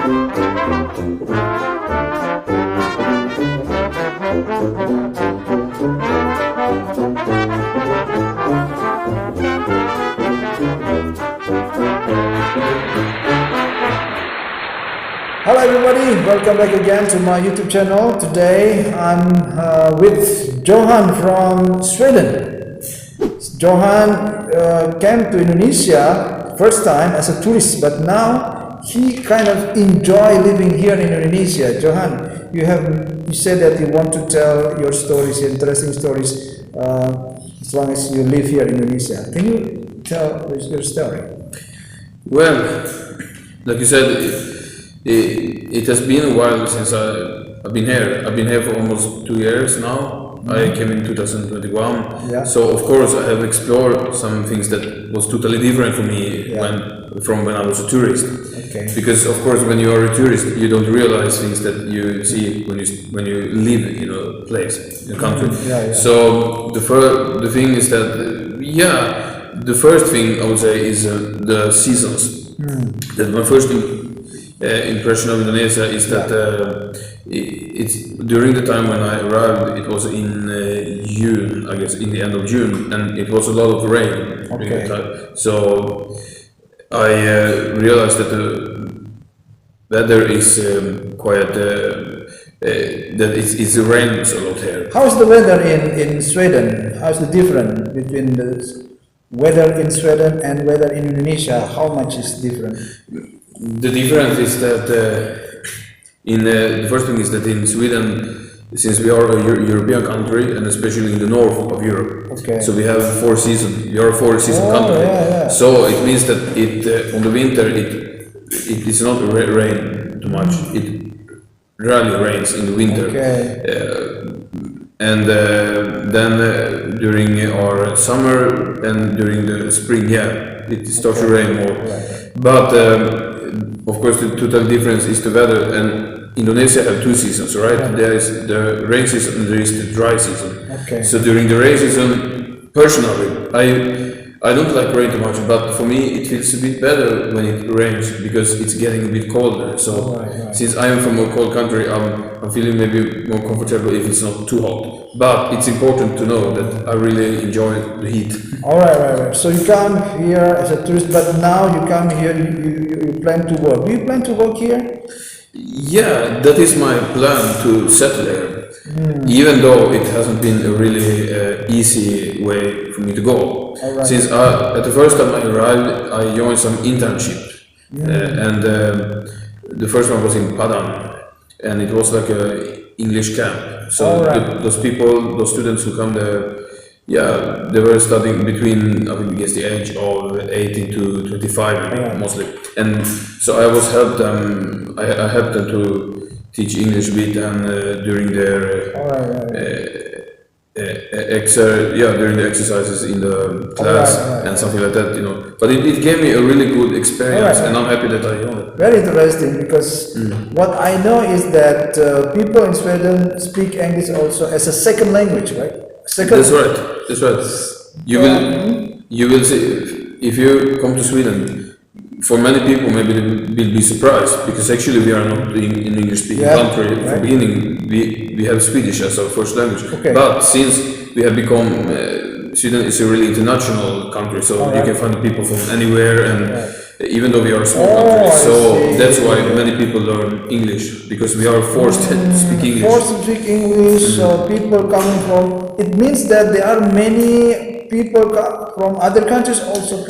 Hello everybody, welcome back again to my YouTube channel. Today I'm with Johan from Sweden. Johan came to Indonesia first time as a tourist, but now he kind of enjoy living here in Indonesia. Johan, you said that you want to tell your stories, interesting stories, as long as you live here in Indonesia. Can you tell your story? Well, like you said, it has been a while since I've been here. I've been here for almost 2 years now. I came in 2021. Yeah. So of course I have explored some things that was totally different for me from when I was a tourist. Okay. Because of course when you are a tourist you don't realize things that you see when you live in a place, in a country. Yeah. So the thing is that the first thing I would say is the seasons. That my first impression of Indonesia is that it's during the time when I arrived, it was in June, I guess, in the end of June, and it was a lot of rain during the time. So I realized that the weather is quite that it rains a lot here. How is the weather in Sweden? How's the difference between the weather in Sweden and weather in Indonesia? How much is different? The difference is that the first thing is that in Sweden, since we are a European country and especially in the north of Europe, so we have 4 seasons. We are a 4-season country. So it means that on the winter it is not rain too much. It rarely rains in the winter. And then during our summer and during the spring, it starts to rain more. But of course, the total difference is the weather, and Indonesia have 2 seasons, right? There is the rain season and there is the dry season. So during the rain season, personally, I don't like rain too much, but for me it feels a bit better when it rains because it's getting a bit colder. So since I am from a cold country, I'm feeling maybe more comfortable if it's not too hot. But it's important to know that I really enjoy the heat. Alright. So you come here as a tourist, but now you come here, you plan to work. Do you plan to work here? Yeah, that is my plan to settle there. Even though it hasn't been a really easy way for me to go. Since at the first time I arrived, I joined some internship. And the first one was in Padang. And it was like a English camp. So those students who come there, they were studying between, I guess, the age of 18 to 25 mostly. And so I helped them to teach English a bit and during their during the exercises in the class and something like that, But it gave me a really good experience, and I'm happy that I joined it. Very interesting, because what I know is that people in Sweden speak English also as a second language, right? That's right. You will see if you come to Sweden. For many people, maybe they will be surprised because actually we are not in an English-speaking country. From the beginning, we have Swedish as our first language. But since we have become, Sweden is a really international country, so you can find people from anywhere, and even though we are a small country, so that's why many people learn English, because we are forced to speak English. Forced to speak English, so people coming from, it means that there are many people from other countries also.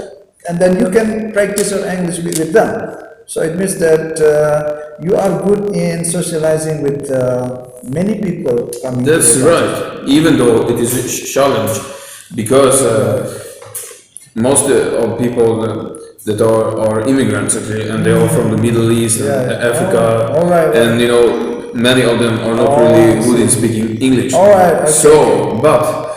And then you can practice your English with them. So it means that you are good in socializing with many people coming. That's right. Even though it is a challenge, because most of people that are immigrants actually, and they are from the Middle East and Africa, and many of them are not really good in speaking English. So, but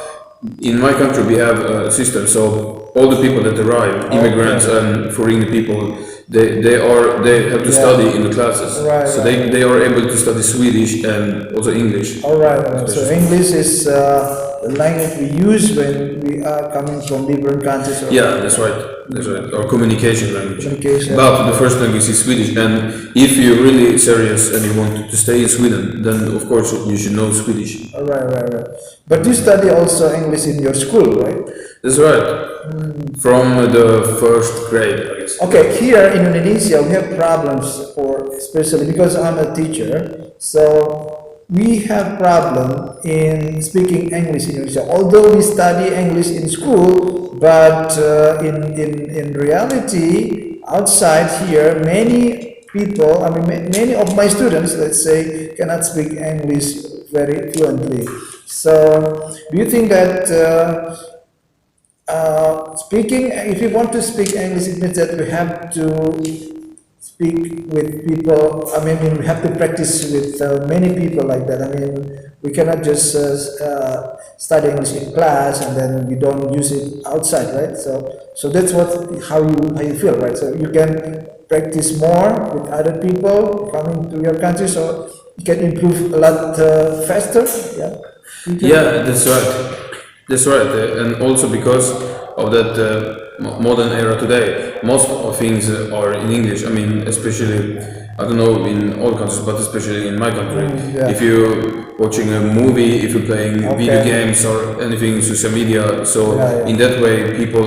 in my country we have a system, so all the people that arrive, immigrants and foreign people, they have to study in the classes. So they are able to study Swedish and also English. So English is language we use when we are coming from different countries. Yeah, that's right. That's right. Or communication language. Communication. But the first language is Swedish, and if you're really serious and you want to stay in Sweden, then of course you should know Swedish. Right. But you study also English in your school, right? That's right. From the first grade, I guess. Okay, here in Indonesia we have problems for, especially because I'm a teacher, so we have problem in speaking English in Indonesia. Although we study English in school, but in reality, outside here, many people, I mean, many of my students, let's say, cannot speak English very fluently. So, do you think that speaking, if you want to speak English, it means that we have to speak with people, I mean, we have to practice with many people like that. I mean, we cannot just study English in class and then we don't use it outside, right? So that's how you feel, right? So you can practice more with other people coming to your country, so you can improve a lot faster. Yeah. Yeah, that's right. That's right, and also because of that modern era today, most of things are in English. I mean, especially, I don't know in all countries, but especially in my country. If you're watching a movie, if you're playing video games or anything, social media, so in that way, people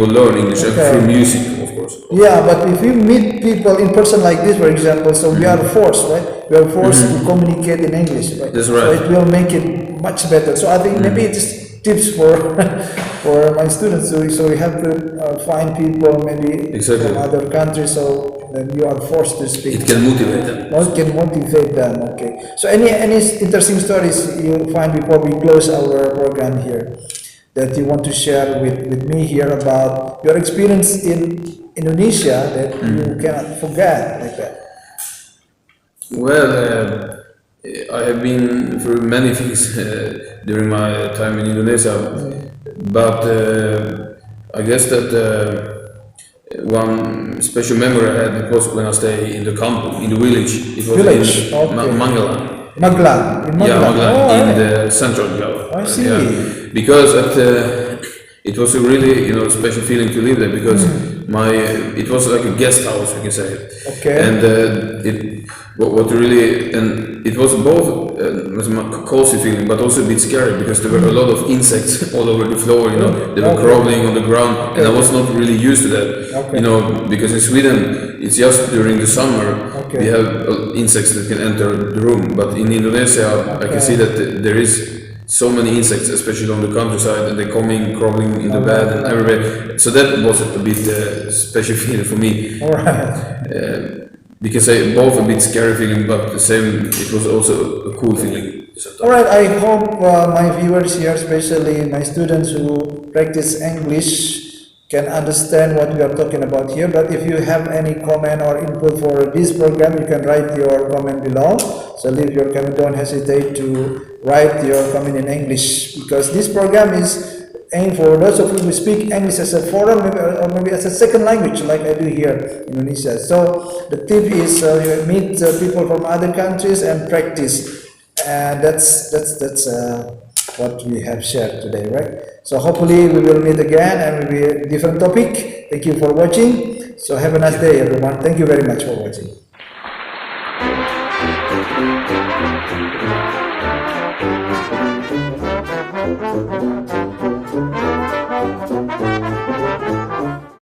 learn English through music, of course. Yeah, but if you meet people in person like this, for example, so we are forced, right? We are forced to communicate in English, right? That's right. So it will make it much better. So I think maybe it's tips for for my students. So we have to find people maybe from other countries, so then you are forced to speak. It can motivate them. It can motivate them. Okay. So any interesting stories you find before we close our program here that you want to share with me here about your experience in Indonesia that you cannot forget like that? Well, I have been through many things during my time in Indonesia, but I guess that one special memory I had was when I stayed in the kampung, in the village. It was in Mangalan. Maglan. Yeah, Maglan, in the central Java. I see. Yeah. Because it was a really special feeling to live there because it was like a guest house, we can say. Okay. And it was both a cozy feeling, but also a bit scary because there were a lot of insects all over the floor. They were crawling on the ground, and I was not really used to that. Because in Sweden it's just during the summer we have insects that can enter the room, but in Indonesia I can see that there is so many insects, especially on the countryside, and they're crawling in the bed and everywhere. So that was a bit special feeling for me. Because both a bit scary feeling, but the same, it was also a cool feeling. All right, I hope my viewers here, especially my students who practice English, can understand what we are talking about here. But if you have any comment or input for this program, you can write your comment below. So leave your comment, don't hesitate to write your comment in English, because this program is aimed for those of you who speak English as a foreign or maybe as a second language, like I do here in Indonesia. So the tip is you meet people from other countries and practice, and that's what we have shared today, right? So hopefully we will meet again and will be a different topic. Thank you for watching. So have a nice day, everyone. Thank you very much for watching. Thank you.